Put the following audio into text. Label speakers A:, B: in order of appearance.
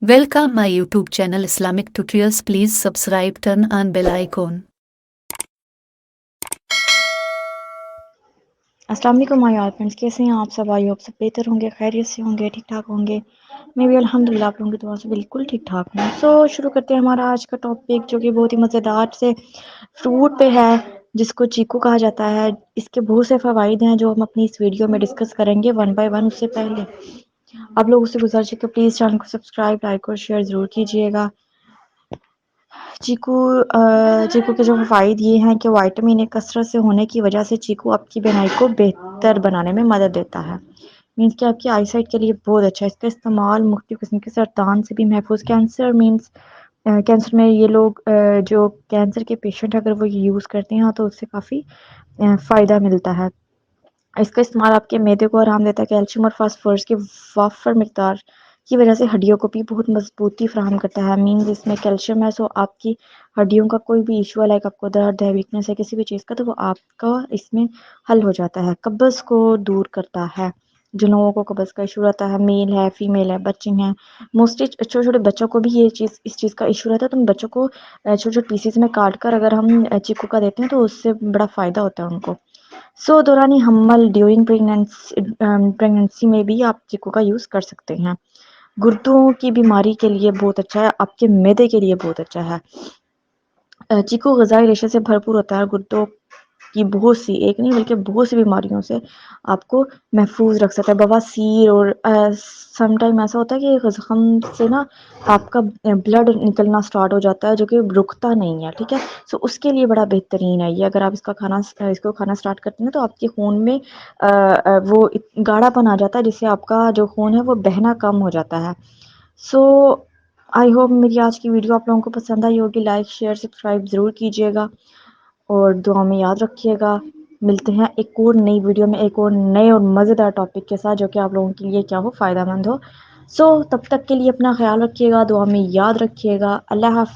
A: Welcome my YouTube channel Islamic Tutorials. Please subscribe, turn on bell icon.
B: अस्सलाम वालेकुम my all friends, कैसे हैं आप सब? आई होप सब बेहतर होंगे, खैरियत से होंगे, ठीक ठाक होंगे। मैं भी अल्हम्दुलिल्लाह आप लोगों की दुआ से बिल्कुल ठीक ठाक हूँ। शुरू करते हैं हमारा आज का टॉपिक, जो कि बहुत ही मज़ेदार से फ्रूट पे है, जिसको चीकू कहा जाता है। इसके बहुत से फ़वाइद हैं जो हम अपनी इस वीडियो में डिस्कस करेंगे वन बाय वन। उससे पहले आप लोगों से गुजारिश है कि प्लीज़ चैनल को सब्सक्राइब, लाइक और शेयर ज़रूर कीजिएगा। चीकू के जो फ़वाइद ये हैं कि विटामिन ए कसरत से होने की वजह से चीकू आपकी बीनाई को बेहतर बनाने में मदद देता है। मीन्स कि आपकी आई साइट के लिए बहुत अच्छा है। इसका इस्तेमाल मुख्तलिफ किस्म के सरतान से भी महफूज, कैंसर में ये लोग जो कैंसर के पेशेंट अगर वो ये यूज़ करते हैं तो उससे काफ़ी फ़ायदा मिलता है। इसका इस्तेमाल आपके मैदे को आराम देता है। कैल्शियम और फास्फोरस की वाफर मिकदार की वजह से हड्डियों को भी बहुत मजबूती फराहम करता है। मीन्स इसमें कैल्शियम है, सो आपकी हड्डियों का कोई भी इशू है, लाइक आपको दर्द है, वीकनेस है किसी भी चीज़ का, तो वो आपका इसमें हल हो जाता है। कब्ज़ को दूर करता है। जिन लोगों को कब्ज़ का इशू रहता है, मेल है, फीमेल है, बच्चे हैं, मोस्टली छोटे छोटे बच्चों को भी इस चीज़ का इशू रहता है। तो उन बच्चों को छोटे छोटे पीसीज में काट कर अगर हम चीकू का देते हैं तो उससे बड़ा फ़ायदा होता है उनको। दौरानी हम्मल, ड्यूरिंग प्रेगनेंसी में भी आप चीकू का यूज़ कर सकते हैं। गुर्दों की बीमारी के लिए बहुत अच्छा है, आपके मैदे के लिए बहुत अच्छा है। चीकू ग़िज़ाई रेशे से भरपूर होता है। गुर्दों की बहुत सी, एक नहीं बल्कि बहुत सी बीमारियों से आपको महफूज रख सकता है। बवासीर और सम टाइम ऐसा होता है कि ज़ख्म से ना आपका ब्लड निकलना स्टार्ट हो जाता है, जो कि रुकता नहीं है, ठीक है। उसके लिए बड़ा बेहतरीन है ये। अगर आप इसको खाना स्टार्ट करते हैं तो आपके खून में वो गाढ़ापन आ जाता है, जिससे आपका जो खून है वो बहना कम हो जाता है। आई होप मेरी आज की वीडियो आप लोगों को पसंद आई होगी। लाइक, शेयर, सब्सक्राइब ज़रूर कीजिएगा और दुआ में याद रखिएगा। मिलते हैं एक और नई वीडियो में, एक और नए और मज़ेदार टॉपिक के साथ, जो कि आप लोगों के लिए क्या हो, फ़ायदा मंद हो। तब तक के लिए अपना ख्याल रखिएगा, दुआ में याद रखिएगा। अल्लाह हाफ़िज़।